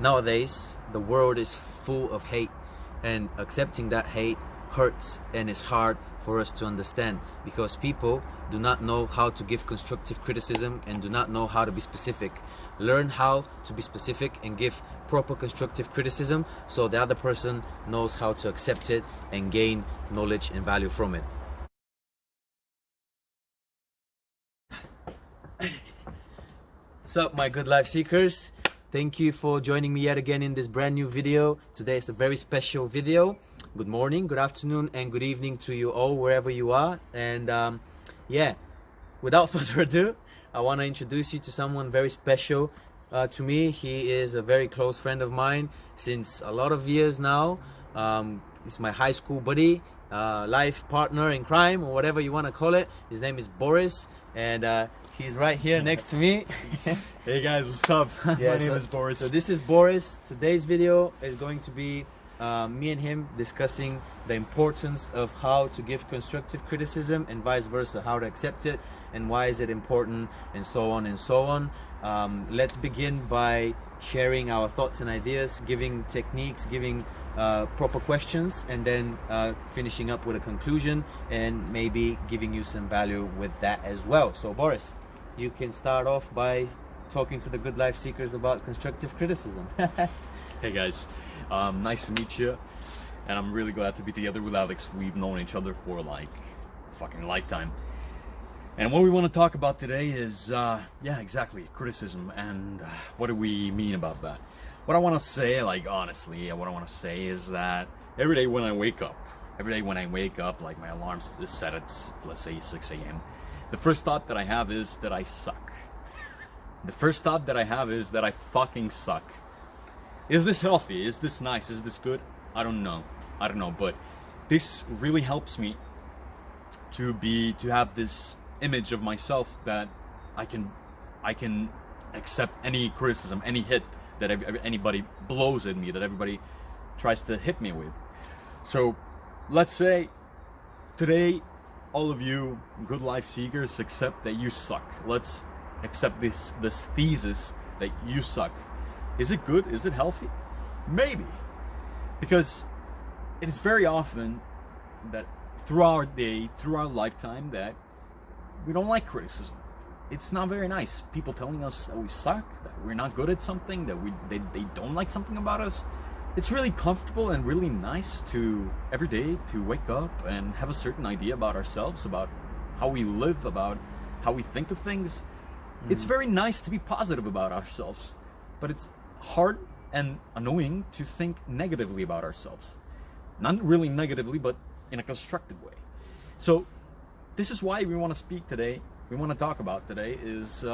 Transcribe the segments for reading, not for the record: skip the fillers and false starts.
Nowadays, the world is full of hate, and accepting that hate hurts and is hard for us to understand because people do not know how to give constructive criticism and do not know how to be specific. Learn how to be specific and give proper constructive criticism so the other person knows how to accept it and gain knowledge and value from it. What's up, my good life seekers? Thank you for joining me yet again in this brand new video. Today is a very special video. Good morning, good afternoon, and good evening to you all wherever you are. And yeah, without further ado, I want to introduce you to someone very special to me. He is a very close friend of mine since a lot of years now. He's my high school buddy, life partner in crime, or whatever you want to call it. His name is Boris, and he's right here next to me. Hey guys, what's up? Yeah, My name is Boris. So this is Boris. Today's video is going to be me and him discussing the importance of how to give constructive criticism and vice versa, how to accept it and why is it important, and so on and so on. Let's begin by sharing our thoughts and ideas, giving techniques, giving proper questions, and then finishing up with a conclusion and maybe giving you some value with that as well. So Boris, you can start off by talking to the good life seekers about constructive criticism. Hey guys, nice to meet you, and I'm really glad to be together with Alex. We've known each other for like a fucking lifetime. And what we want to talk about today is, yeah, exactly, criticism, and what do we mean about that? What I want to say, like honestly, what I want to say is that every day when I wake up, like my alarm's is set at, let's say, 6 a.m. The first thought that I have is that I suck. The first thought that I have is that I fucking suck. Is this healthy? Is this nice? Is this good? I don't know, but this really helps me to have this image of myself that I can accept any criticism, any hit that anybody blows at me, that everybody tries to hit me with. So let's say today all of you good life seekers accept that you suck. Let's accept this thesis that you suck. Is it good? Is it healthy? Maybe. Because it is very often that through our day, through our lifetime, that we don't like criticism. It's not very nice. People telling us that we suck, that we're not good at something, that they don't like something about us. It's really comfortable and really nice to every day to wake up and have a certain idea about ourselves, about how we live, about how we think of things. It's very nice to be positive about ourselves, but it's hard and annoying to think negatively about ourselves. Not really negatively, but in a constructive way. So this is why we want to speak today. We want to talk about today is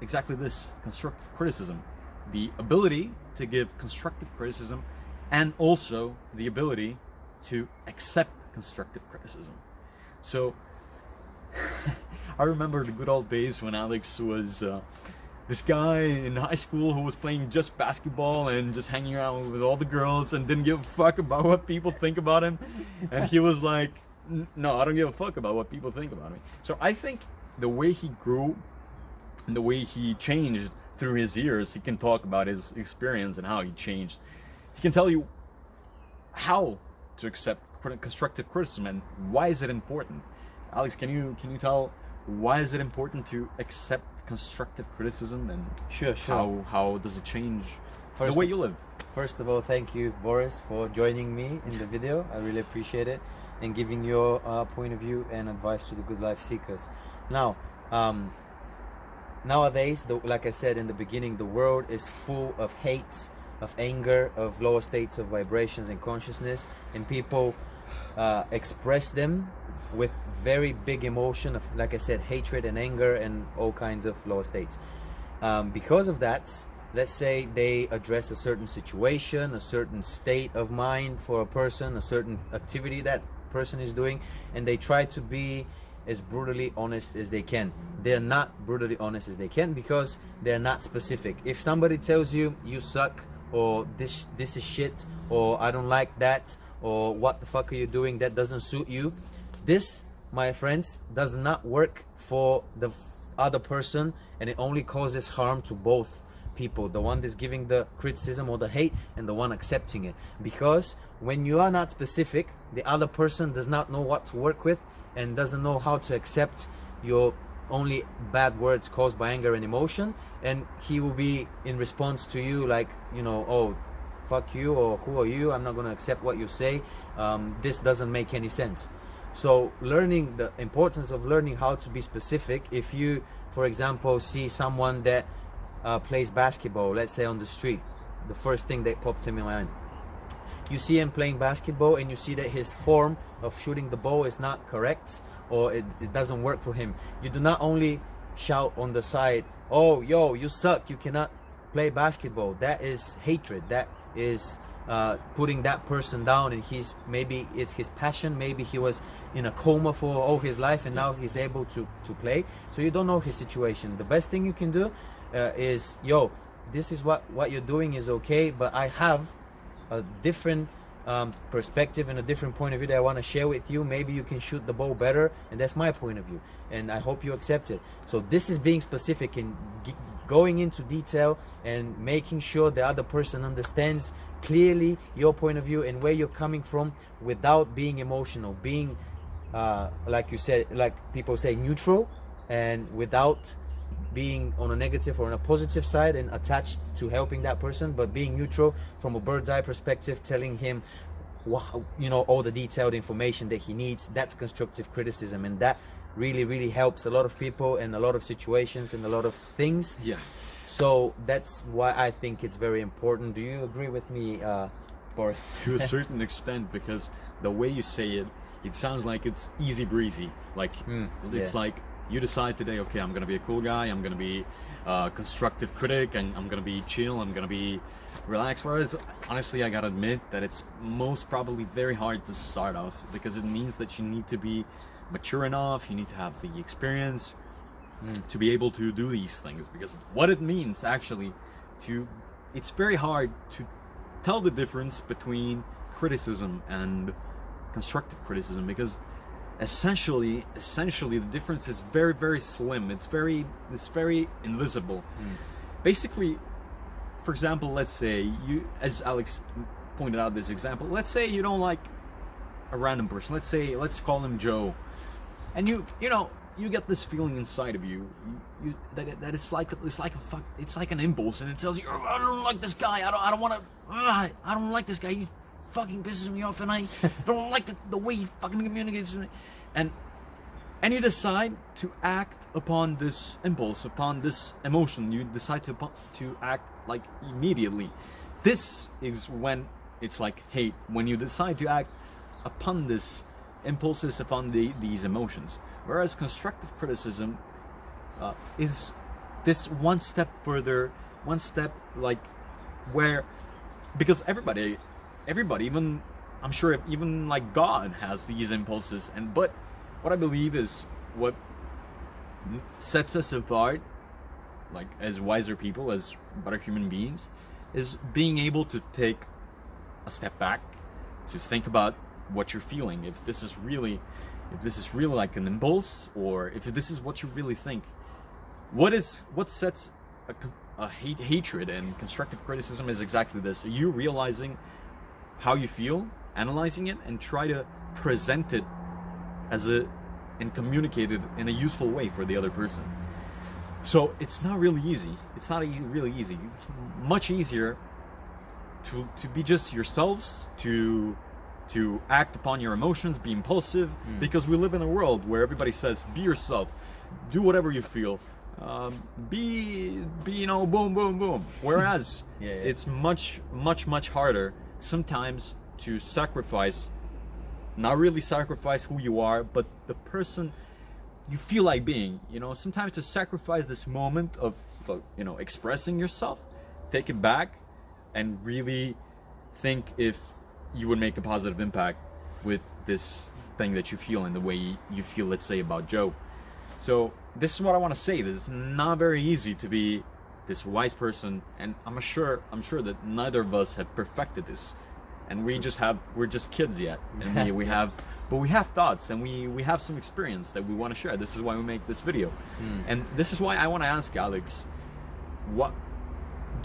exactly this: constructive criticism. The ability to give constructive criticism, and also the ability to accept constructive criticism. So I remember the good old days when Alex was this guy in high school who was playing just basketball and just hanging around with all the girls and didn't give a fuck about what people think about him. And he was like, no, I don't give a fuck about what people think about me. So I think the way he grew and the way he changed through his years, he can talk about his experience and how he changed. He can tell you how to accept constructive criticism and why is it important. Alex, can you tell why is it important to accept constructive criticism, and Sure. how does it change the way you live? First of all, thank you, Boris, for joining me in the video. I really appreciate it, and giving your point of view and advice to the good life seekers. Now, nowadays, like I said in the beginning, the world is full of hate, of anger, of lower states of vibrations and consciousness, and people express them with very big emotion of, like I said, hatred and anger and all kinds of lower states. Because of that, let's say they address a certain situation, a certain state of mind for a person, a certain activity that person is doing, and they try to be as brutally honest as they can. They're not brutally honest as they can because they're not specific. If somebody tells you you suck, or this is shit, or I don't like that, or what the fuck are you doing, that doesn't suit you, this, my friends, does not work for the other person, and it only causes harm to both people, the one that's giving the criticism or the hate and the one accepting it. Because when you are not specific, the other person does not know what to work with and doesn't know how to accept your only bad words caused by anger and emotion, and he will be in response to you like, you know, oh, fuck you, or who are you, I'm not going to accept what you say, this doesn't make any sense. So learning the importance of learning how to be specific. If you, for example, see someone that plays basketball, let's say on the street, the first thing that popped in my mind, you see him playing basketball and you see that his form of shooting the ball is not correct, or it doesn't work for him. You do not only shout on the side, oh, yo, you suck, you cannot play basketball. That is hatred. That is putting that person down, and maybe it's his passion, maybe he was in a coma for all his life and now he's able to play. So you don't know his situation. The best thing you can do is, yo, this is what you're doing is okay, but I have a different perspective and a different point of view that I want to share with you. Maybe you can shoot the ball better, and that's my point of view, and I hope you accept it. So this is being specific and going into detail and making sure the other person understands clearly your point of view and where you're coming from, without being emotional, being like you said, like people say, neutral, and without being on a negative or on a positive side and attached to helping that person, but being neutral from a bird's eye perspective, telling him, you know, all the detailed information that he needs. That's constructive criticism, and that really helps a lot of people in a lot of situations and a lot of things. Yeah. So that's why I think it's very important. Do you agree with me, Boris? To a certain extent, because the way you say it, it sounds like it's easy breezy. Like it's like you decide today, okay, I'm gonna be a cool guy, I'm gonna be a constructive critic, and I'm gonna be chill, I'm gonna be relaxed. Whereas honestly, I gotta admit that it's most probably very hard to start off, because it means that you need to be mature enough, you need to have the experience to be able to do these things. Because what it means actually it's very hard to tell the difference between criticism and constructive criticism, because essentially the difference is very slim. It's very invisible. Basically, for example, let's say you, as Alex pointed out this example, let's say you don't like a random person, let's call him Joe, and you know you get this feeling inside of you that it's like an impulse, and it tells you, I don't like this guy, I don't like this guy, he's fucking pisses me off, and I don't like the way he fucking communicates with me, and you decide to act upon this impulse, upon this emotion. You decide to act like immediately. This is when it's like hate, when you decide to act upon this impulses, upon these emotions. Whereas constructive criticism is this one step further, one step like where, because everybody, even I'm sure even like God has these impulses, but what I believe is what sets us apart, like as wiser people, as better human beings, is being able to take a step back, to think about what you're feeling, if this is really like an impulse, or if this is what you really think. What sets a hatred, and constructive criticism is exactly this: you realizing how you feel, analyzing it, and try to present it and communicate it in a useful way for the other person. So it's not really easy. It's not really easy. It's much easier to be just yourselves, to act upon your emotions, be impulsive, because we live in a world where everybody says, be yourself, do whatever you feel, be you know, boom boom boom. Whereas it's much harder sometimes to sacrifice, not really sacrifice who you are, but the person you feel like being. You know, sometimes to sacrifice this moment of, you know, expressing yourself, take it back, and really think if you would make a positive impact with this thing that you feel and the way you feel, let's say, about Joe. So this is what I want to say. This is not very easy to be this wise person, and I'm sure that neither of us have perfected this, and we're just kids yet, and we have thoughts, and we have some experience that we want to share. This is why we make this video, and this is why I want to ask Alex,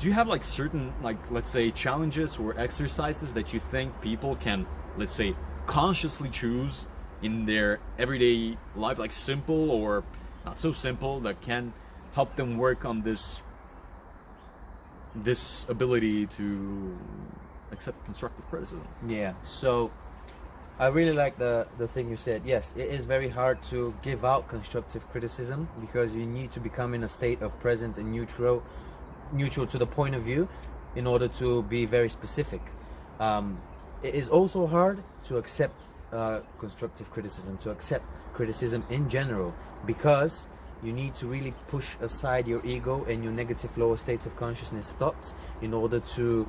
do you have like certain, like, let's say, challenges or exercises that you think people can, let's say, consciously choose in their everyday life, like simple or not so simple, that can help them work on this ability to accept constructive criticism? Yeah, so I really like the thing you said. Yes, it is very hard to give out constructive criticism because you need to become in a state of presence and neutral to the point of view in order to be very specific. It is also hard to accept constructive criticism, to accept criticism in general, because you need to really push aside your ego and your negative lower states of consciousness thoughts in order to,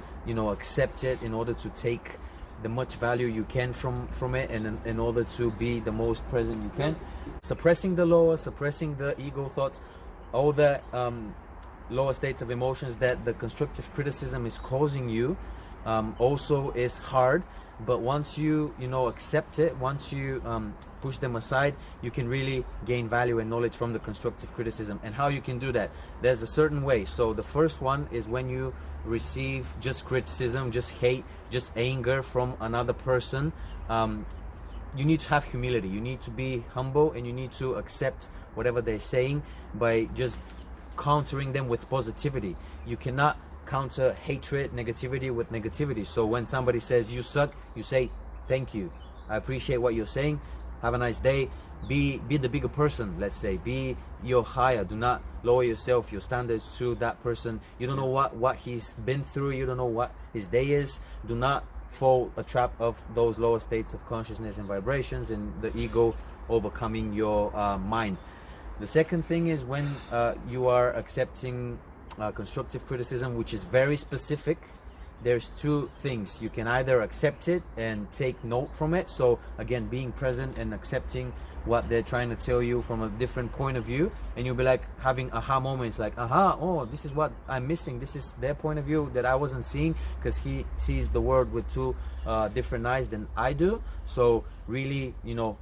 accept it, in order to take the much value you can from it, and in order to be the most present you can. Suppressing the ego thoughts, all the lower states of emotions that the constructive criticism is causing you, also is hard. But once you accept it, once you push them aside, you can really gain value and knowledge from the constructive criticism. And how you can do that, there's a certain way. So the first one is when you receive just criticism, just hate, just anger from another person, you need to have humility. You need to be humble, and you need to accept whatever they're saying by just countering them with positivity. You cannot counter hatred, negativity with negativity. So when somebody says you suck, you say thank you, I appreciate what you're saying, have a nice day. Be the bigger person, let's say. Be your higher. Do not lower yourself, your standards to that person. You don't know what he's been through. You don't know what his day is. Do not fall a trap of those lower states of consciousness and vibrations and the ego overcoming your mind. The second thing is when you are accepting constructive criticism, which is very specific. There's two things. You can either accept it and take note from it. So again, being present and accepting what they're trying to tell you from a different point of view, and you'll be like having aha moments, like, aha, oh, this is what I'm missing. This is their point of view that I wasn't seeing, because he sees the world with two different eyes than I do. So really,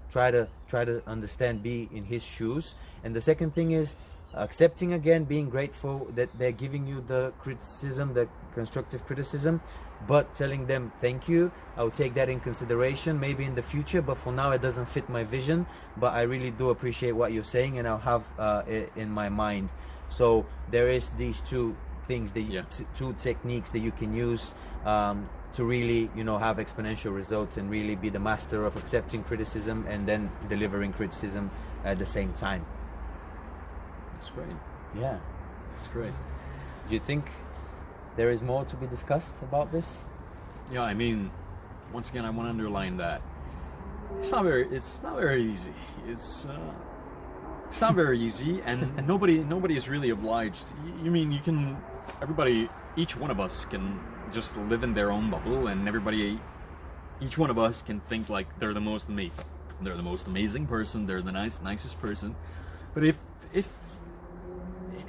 try to understand, be in his shoes. And the second thing is accepting, again, being grateful that they're giving you the criticism, the constructive criticism, but telling them thank you. I'll take that in consideration maybe in the future, but for now it doesn't fit my vision, but I really do appreciate what you're saying, and I'll have it in my mind. So there is these two things that two techniques that you can use to really have exponential results and really be the master of accepting criticism and then delivering criticism at the same time. That's great. Yeah, That's great. do you think there is more to be discussed about this? Yeah, I mean, once again, I want to underline that it's not very easy. It's not very easy, and nobody is really obliged. You mean you can, each one of us can just live in their own bubble, and each one of us can think like they're the most amazing person, they're the nicest person. But if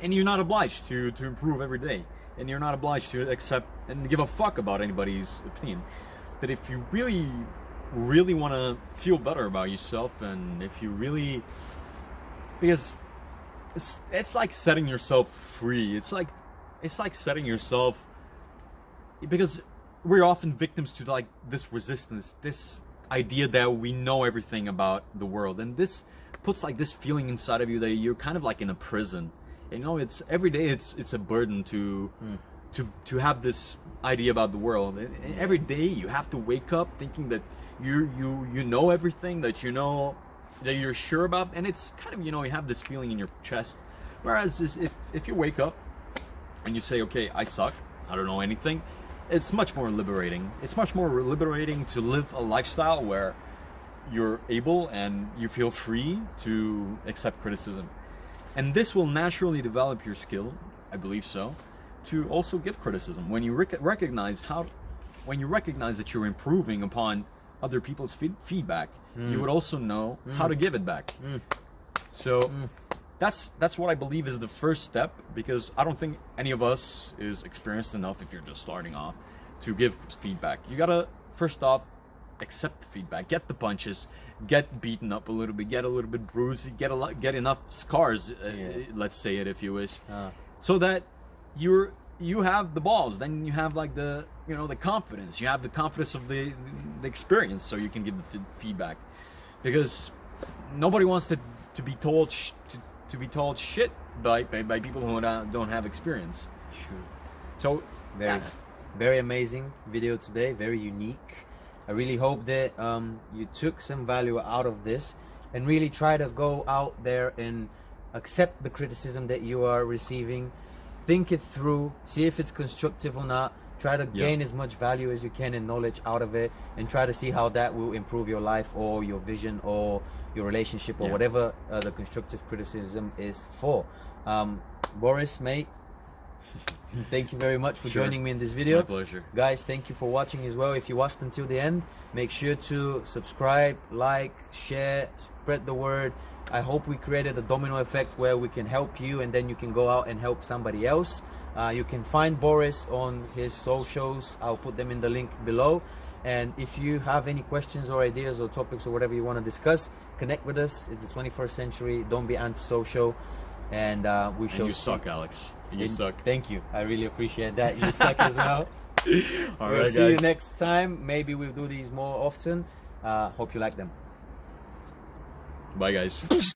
and you're not obliged to improve every day, and you're not obliged to accept and give a fuck about anybody's opinion. But if you really want to feel better about yourself, and if you really, because it's like setting yourself free. It's like setting yourself, because we're often victims to like this resistance, this idea that we know everything about the world, and this puts like this feeling inside of you that you're kind of like in a prison. And, it's every day it's a burden to have this idea about the world, and every day you have to wake up thinking that you know everything, that that you're sure about, and it's kind of you have this feeling in your chest. Whereas if you wake up and you say, okay, I suck, I don't know anything, it's much more liberating. It's much more liberating to live a lifestyle where you're able and you feel free to accept criticism. And this will naturally develop your skill, I believe so, to also give criticism. When you recognize that you're improving upon other people's feedback, you would also know how to give it back. So that's what I believe is the first step, because I don't think any of us is experienced enough, if you're just starting off, to give feedback. You gotta first off accept the feedback, get the punches, get beaten up a little bit, get a little bit bruised, get enough scars, let's say it if you wish, so that you're you have the balls. Then you have like the, you know, the confidence. You have the confidence of the experience, so you can give the feedback. Because nobody wants to be told to be told shit by people who don't have experience. Sure. So Very amazing video today, very unique. I really hope that you took some value out of this and really try to go out there and accept the criticism that you are receiving. Think it through, see if it's constructive or not. Try to gain as much value as you can and knowledge out of it, and try to see how that will improve your life or your vision or your relationship or whatever the constructive criticism is for. Boris, mate, thank you very much for joining me in this video. My pleasure. Guys, thank you for watching as well. If you watched until the end, make sure to subscribe, like, share, spread the word. I hope we created a domino effect where we can help you and then you can go out and help somebody else. You can find Boris on his socials. I'll put them in the link below. And if you have any questions or ideas or topics or whatever you want to discuss, connect with us. It's the 21st century. Don't be antisocial. And we shall you suck, Alex. You suck. Thank you. I really appreciate that. You suck as well. All We'll right, see you guys. next time. Maybe we'll do these more often. Hope you like them. Bye, guys.